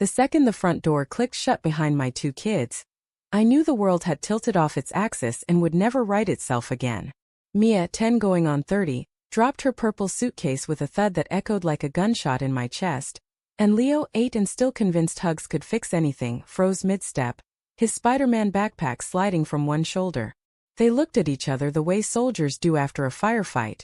The second the front door clicked shut behind my two kids, I knew the world had tilted off its axis and would never right itself again. Mia, 10 going on 30, dropped her purple suitcase with a thud that echoed like a gunshot in my chest, and Leo, 8 and still convinced hugs could fix anything, froze mid-step, his Spider-Man backpack sliding from one shoulder. They looked at each other the way soldiers do after a firefight.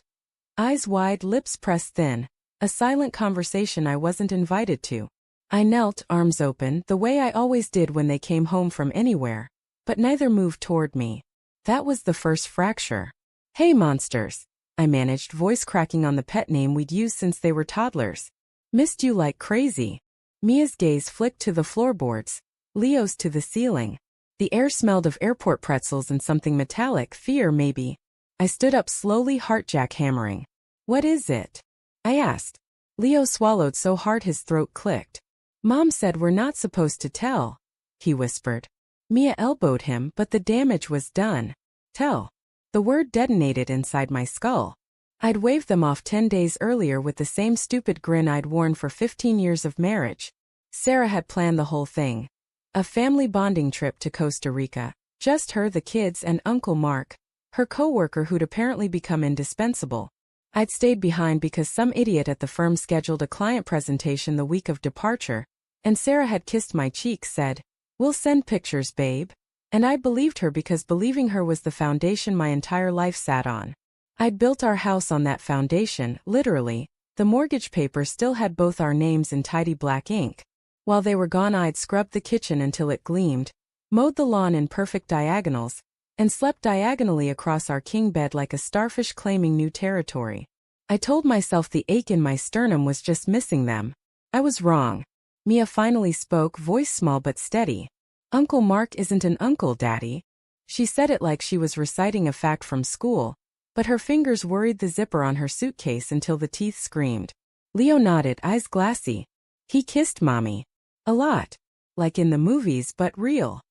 Eyes wide, lips pressed thin, a silent conversation I wasn't invited to. I knelt, arms open, the way I always did when they came home from anywhere, but neither moved toward me. That was the first fracture. "Hey monsters," I managed, voice cracking on the pet name we'd used since they were toddlers. "Missed you like crazy." Mia's gaze flicked to the floorboards, Leo's to the ceiling. The air smelled of airport pretzels and something metallic, fear maybe. I stood up slowly, heart jackhammering. "What is it?" I asked. Leo swallowed so hard his throat clicked. "Mom said we're not supposed to tell," he whispered. Mia elbowed him, but the damage was done. Tell. The word detonated inside my skull. I'd waved them off 10 days earlier with the same stupid grin I'd worn for 15 years of marriage. Sarah had planned the whole thing. A family bonding trip to Costa Rica. Just her, the kids, and Uncle Mark, her co-worker who'd apparently become indispensable. I'd stayed behind because some idiot at the firm scheduled a client presentation the week of departure, and Sarah had kissed my cheek, said, "We'll send pictures, babe." And I believed her because believing her was the foundation my entire life sat on. I'd built our house on that foundation, literally. The mortgage paper still had both our names in tidy black ink. While they were gone, I'd scrubbed the kitchen until it gleamed, mowed the lawn in perfect diagonals, and slept diagonally across our king bed like a starfish claiming new territory. I told myself the ache in my sternum was just missing them. I was wrong. Mia finally spoke, voice small but steady. "Uncle Mark isn't an uncle, Daddy." She said it like she was reciting a fact from school, but her fingers worried the zipper on her suitcase until the teeth screamed. Leo nodded, eyes glassy. "He kissed Mommy. A lot. Like in the movies, but real."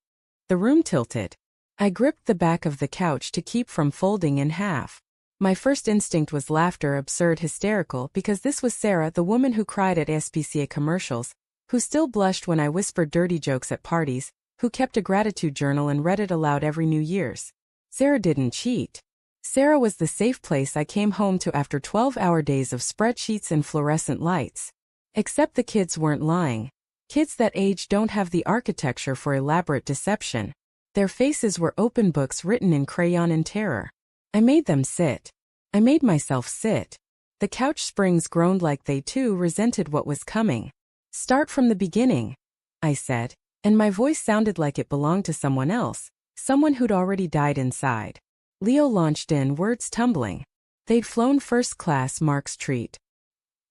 The room tilted. I gripped the back of the couch to keep from folding in half. My first instinct was laughter, absurd, hysterical, because this was Sarah, the woman who cried at SPCA commercials, who still blushed when I whispered dirty jokes at parties, who kept a gratitude journal and read it aloud every New Year's. Sarah didn't cheat. Sarah was the safe place I came home to after 12-hour days of spreadsheets and fluorescent lights. Except the kids weren't lying. Kids that age don't have the architecture for elaborate deception. Their faces were open books written in crayon in terror. I made them sit. I made myself sit. The couch springs groaned like they too resented what was coming. "Start from the beginning," I said, and my voice sounded like it belonged to someone else, someone who'd already died inside. Leo launched in, words tumbling. They'd flown first class, Mark's treat.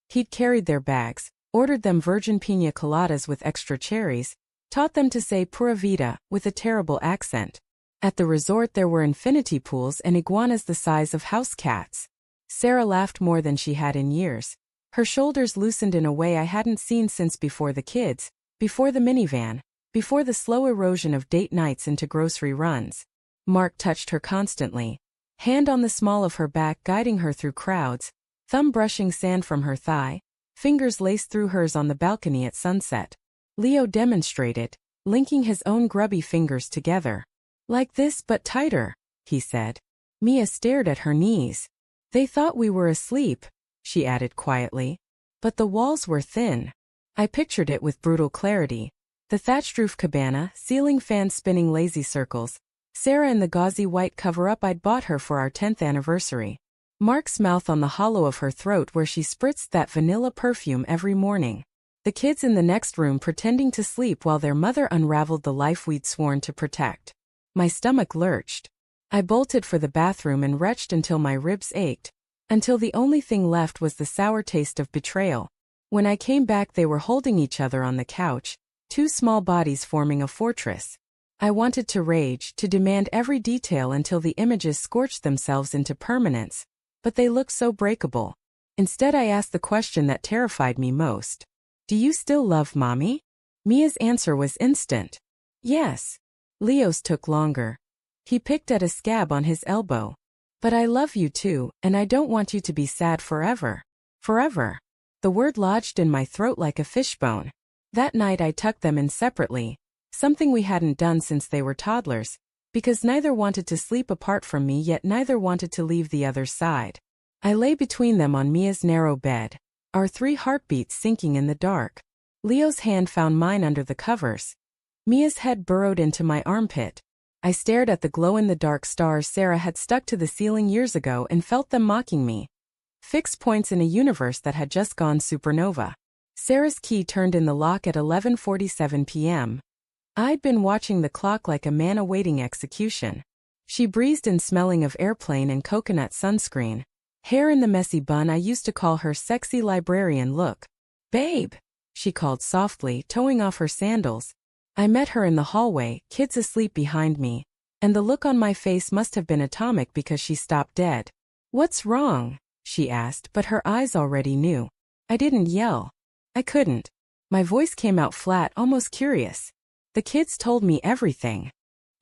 He'd carried their bags, ordered them virgin piña coladas with extra cherries, taught them to say pura vida, with a terrible accent. At the resort there were infinity pools and iguanas the size of house cats. Sarah laughed more than she had in years. Her shoulders loosened in a way I hadn't seen since before the kids, before the minivan, before the slow erosion of date nights into grocery runs. Mark touched her constantly, hand on the small of her back guiding her through crowds, thumb brushing sand from her thigh, fingers laced through hers on the balcony at sunset. Leo demonstrated, linking his own grubby fingers together. "Like this but tighter," he said. Mia stared at her knees. "They thought we were asleep," she added quietly. "But the walls were thin." I pictured it with brutal clarity. The thatched roof cabana, ceiling fans spinning lazy circles. Sarah in the gauzy white cover-up I'd bought her for our 10th anniversary. Mark's mouth on the hollow of her throat where she spritzed that vanilla perfume every morning. The kids in the next room pretending to sleep while their mother unraveled the life we'd sworn to protect. My stomach lurched. I bolted for the bathroom and retched until my ribs ached, until the only thing left was the sour taste of betrayal. When I came back they were holding each other on the couch, two small bodies forming a fortress. I wanted to rage, to demand every detail until the images scorched themselves into permanence, but they looked so breakable. Instead I asked the question that terrified me most. "Do you still love Mommy?" Mia's answer was instant. "Yes." Leo's took longer. He picked at a scab on his elbow. "But I love you too, and I don't want you to be sad forever." Forever. The word lodged in my throat like a fishbone. That night I tucked them in separately, something we hadn't done since they were toddlers, because neither wanted to sleep apart from me yet neither wanted to leave the other's side. I lay between them on Mia's narrow bed, our 3 heartbeats sinking in the dark. Leo's hand found mine under the covers. Mia's head burrowed into my armpit. I stared at the glow-in-the-dark stars Sarah had stuck to the ceiling years ago and felt them mocking me. Fixed points in a universe that had just gone supernova. Sarah's key turned in the lock at 11:47 p.m. I'd been watching the clock like a man awaiting execution. She breezed in, smelling of airplane and coconut sunscreen. Hair in the messy bun. I used to call her sexy librarian look. "Babe," she called softly, toeing off her sandals. I met her in the hallway, kids asleep behind me, and the look on my face must have been atomic because she stopped dead. "What's wrong?" she asked, but her eyes already knew. I didn't yell. I couldn't. My voice came out flat, almost curious. "The kids told me everything."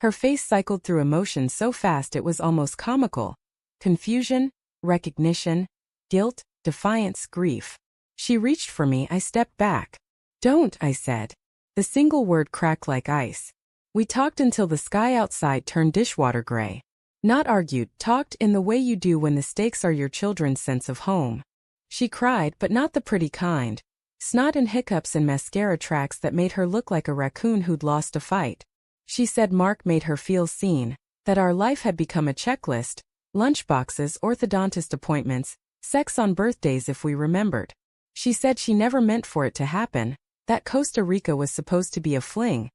Her face cycled through emotions so fast it was almost comical. Confusion, recognition, guilt, defiance, grief. She reached for me. I stepped back. "Don't," I said. The single word cracked like ice. We talked until the sky outside turned dishwater gray. Not argued, talked in the way you do when the stakes are your children's sense of home. She cried, but not the pretty kind. Snot and hiccups and mascara tracks that made her look like a raccoon who'd lost a fight. She said Mark made her feel seen, that our life had become a checklist, lunchboxes, orthodontist appointments, sex on birthdays if we remembered. She said she never meant for it to happen, that Costa Rica was supposed to be a fling.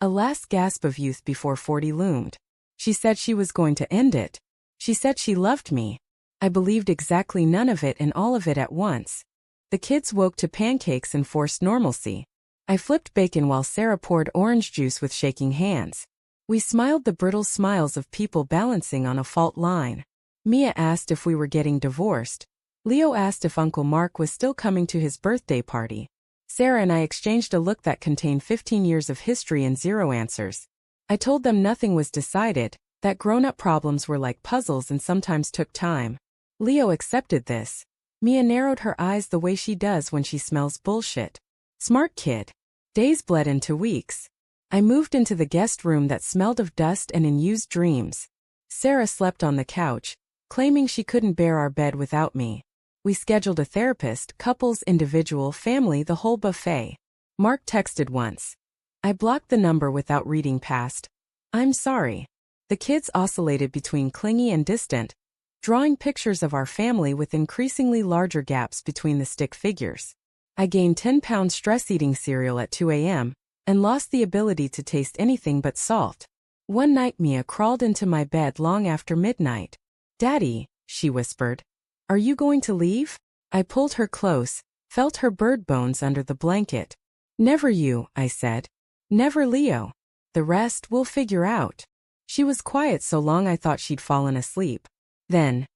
A last gasp of youth before 40 loomed. She said she was going to end it. She said she loved me. I believed exactly none of it and all of it at once. The kids woke to pancakes and forced normalcy. I flipped bacon while Sarah poured orange juice with shaking hands. We smiled the brittle smiles of people balancing on a fault line. Mia asked if we were getting divorced. Leo asked if Uncle Mark was still coming to his birthday party. Sarah and I exchanged a look that contained 15 years of history and 0 answers. I told them nothing was decided, that grown-up problems were like puzzles and sometimes took time. Leo accepted this. Mia narrowed her eyes the way she does when she smells bullshit. Smart kid. Days bled into weeks. I moved into the guest room that smelled of dust and unused dreams. Sarah slept on the couch, claiming she couldn't bear our bed without me. We scheduled a therapist, couples, individual, family, the whole buffet. Mark texted once. I blocked the number without reading past. "I'm sorry." The kids oscillated between clingy and distant, drawing pictures of our family with increasingly larger gaps between the stick figures. I gained 10 pounds stress eating cereal at 2 a.m. and lost the ability to taste anything but salt. One night Mia crawled into my bed long after midnight. "Daddy," she whispered. "Are you going to leave?" I pulled her close, felt her bird bones under the blanket. "Never you," I said. "Never Leo. The rest we'll figure out." She was quiet so long I thought she'd fallen asleep. Then,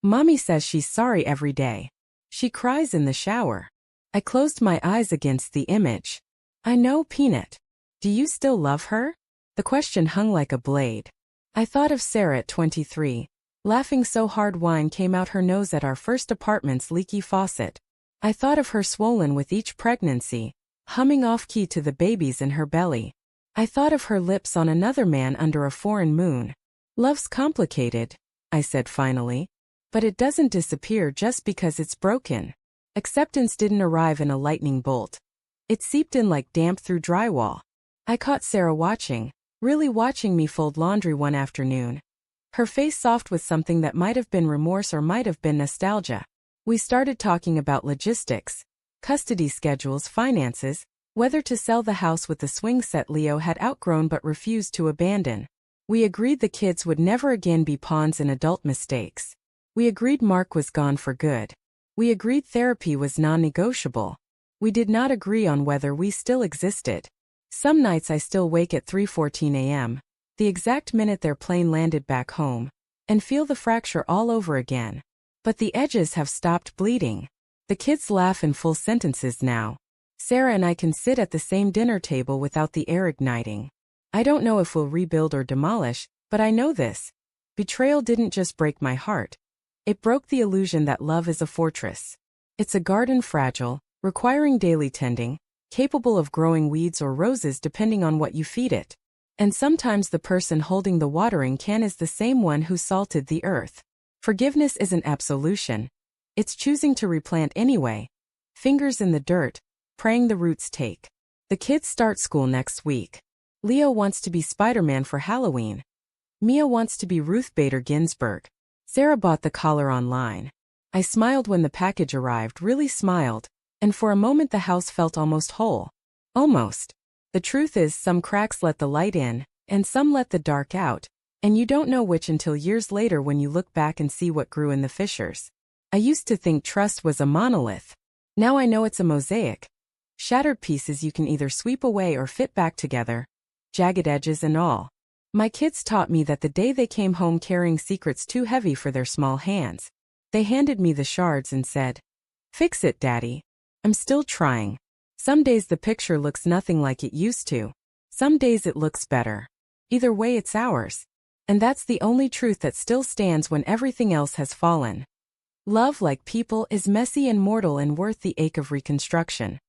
"Mommy says she's sorry every day. She cries in the shower." I closed my eyes against the image. "I know, Peanut. Do you still love her?" The question hung like a blade. I thought of Sarah at 23. Laughing so hard wine came out her nose at our first apartment's leaky faucet. I thought of her swollen with each pregnancy, humming off-key to the babies in her belly. I thought of her lips on another man under a foreign moon. "Love's complicated," I said finally. "But it doesn't disappear just because it's broken." Acceptance didn't arrive in a lightning bolt. It seeped in like damp through drywall. I caught Sarah watching, really watching me fold laundry one afternoon. Her face soft with something that might have been remorse or might have been nostalgia. We started talking about logistics, custody schedules, finances, whether to sell the house with the swing set Leo had outgrown but refused to abandon. We agreed the kids would never again be pawns in adult mistakes. We agreed Mark was gone for good. We agreed therapy was non-negotiable. We did not agree on whether we still existed. Some nights I still wake at 3:14 a.m., the exact minute their plane landed back home, and feel the fracture all over again. But the edges have stopped bleeding. The kids laugh in full sentences now. Sarah and I can sit at the same dinner table without the air igniting. I don't know if we'll rebuild or demolish, but I know this. Betrayal didn't just break my heart. It broke the illusion that love is a fortress. It's a garden fragile, requiring daily tending, capable of growing weeds or roses depending on what you feed it. And sometimes the person holding the watering can is the same one who salted the earth. Forgiveness isn't absolution. It's choosing to replant anyway. Fingers in the dirt, praying the roots take. The kids start school next week. Leo wants to be Spider-Man for Halloween. Mia wants to be Ruth Bader Ginsburg. Sarah bought the collar online. I smiled when the package arrived, really smiled, and for a moment the house felt almost whole. Almost. The truth is, some cracks let the light in, and some let the dark out, and you don't know which until years later when you look back and see what grew in the fissures. I used to think trust was a monolith. Now I know it's a mosaic. Shattered pieces you can either sweep away or fit back together, jagged edges and all. My kids taught me that the day they came home carrying secrets too heavy for their small hands. They handed me the shards and said, "Fix it, Daddy." I'm still trying. Some days the picture looks nothing like it used to. Some days it looks better. Either way, it's ours. And that's the only truth that still stands when everything else has fallen. Love, like people, is messy and mortal and worth the ache of reconstruction.